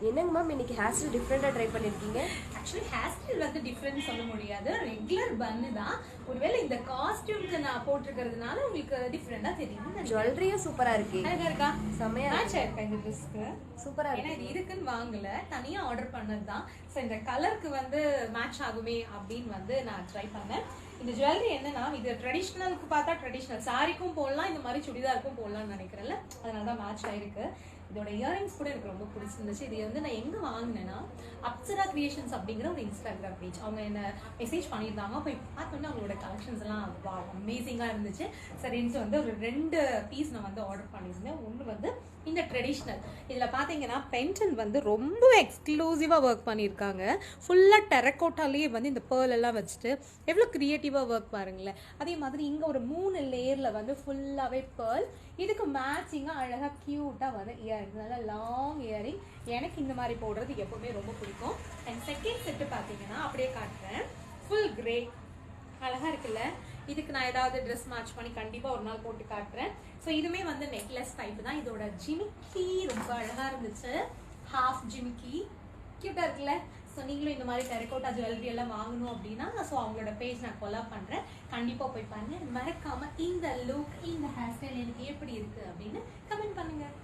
என்னங்க மேம் இன்னைக்கு hair style டிஃப்ரெண்டா ட்ரை பண்ணிருக்கீங்க? ஆக்சுவலி ஹேர் ஸ்டைல் வந்து டிஃப்ரெண்ட் சொல்ல முடியாது, ரெகுலர் பன்னு தான். ஒருவேளை இந்த காஸ்டியூம்க்கு நான் போட்டிருக்கிறதுனால உங்களுக்கு டிஃப்ரெண்டா தெரியும். ஜுவல்லரியும் சூப்பரா இருக்கு. அழகா இருக்கா? செமையா மேட்ச் ஆயிருக்கா இந்த ட்ரெஸ்க்கு? சூப்பரா ஏன்னா இருக்கு. இது இருக்குன்னு வாங்கல, தனியா ஆர்டர் பண்ணது தான். ஸோ இந்த கலருக்கு வந்து மேட்ச் ஆகுமே அப்படின்னு வந்து நான் ட்ரை பண்ணேன். இந்த ஜுவல்லரி என்னன்னா, இது ட்ரெடிஷ்னலுக்கு பார்த்தா ட்ரெடிஷ்னல் சாரிக்கும் போடலாம், இந்த மாதிரி சுடிதாருக்கும் போடலாம்னு நினைக்கிறேன்ல, அதனால தான் மேட்ச் ஆயிருக்கு. இதோட இயரிங்ஸ் கூட எனக்கு ரொம்ப பிடிச்சிருந்துச்சு. இது வந்து நான் எங்க வாங்கினேன்னா, அப்சரா கிரியேஷன்ஸ் அப்படிங்கிற ஒரு இன்ஸ்டாகிராம் பேஜ், அவங்க என்ன மெசேஜ் பண்ணியிருந்தாங்க. போய் பார்த்தோன்னா அவங்களோட கலெக்ஷன்ஸ் எல்லாம் அமேசிங்கா இருந்துச்சு. சரின்ட்டு வந்து ஒரு 2 பீஸ் நான் வந்து ஆர்டர் பண்ணியிருந்தேன். ஒன்று வந்து இந்த ட்ரெடிஷ்னல், இதில் பார்த்தீங்கன்னா பென்டன் வந்து ரொம்ப எக்ஸ்க்ளூசிவாக ஒர்க் பண்ணியிருக்காங்க. ஃபுல்லாக டெரக்கோட்டாலேயே வந்து இந்த பேர்ல் எல்லாம் வச்சுட்டு எவ்வளோ க்ரியேட்டிவாக ஒர்க் பாருங்களேன். அதே மாதிரி இங்கே ஒரு 3 லேயரில் வந்து ஃபுல்லாகவே பேர்ல், இதுக்கு மேட்சிங்காக அழகாக க்யூட்டாக வந்து இயரிங், நல்லா லாங் இயரிங். எனக்கு இந்த மாதிரி போடுறது எப்போவுமே ரொம்ப பிடிக்கும். அண்ட் செகண்ட் செட்டு பார்த்தீங்கன்னா அப்படியே காட்டுறேன், ஃபுல் கிரே அழகாக இருக்குல்ல. இதுக்கு நான் ஏதாவது ட்ரெஸ் மேட்ச் பண்ணி கண்டிப்பாக ஒரு நாள் போட்டு காட்டுறேன். ஸோ இதுவுமே வந்து நெக்லஸ் டைப் தான். இதோட ஜிமிக்கி ரொம்ப அழகாக இருந்துச்சு, ஹாஃப் ஜிமிக்கி க்யூட்டாக இருக்குல்ல. ஸோ நீங்களும் இந்த மாதிரி டெரக்கோட்டா ஜுவல்லரி எல்லாம் வாங்கணும் அப்படின்னா, ஸோ அவங்களோட பேஜ் நான் கொலாப் பண்ணுறேன், கண்டிப்பாக போய் பாருங்க. மறக்காமல் இந்த லுக், இந்த ஹேர் ஸ்டைல் எனக்கு எப்படி இருக்குது அப்படின்னு கமெண்ட் பண்ணுங்கள்.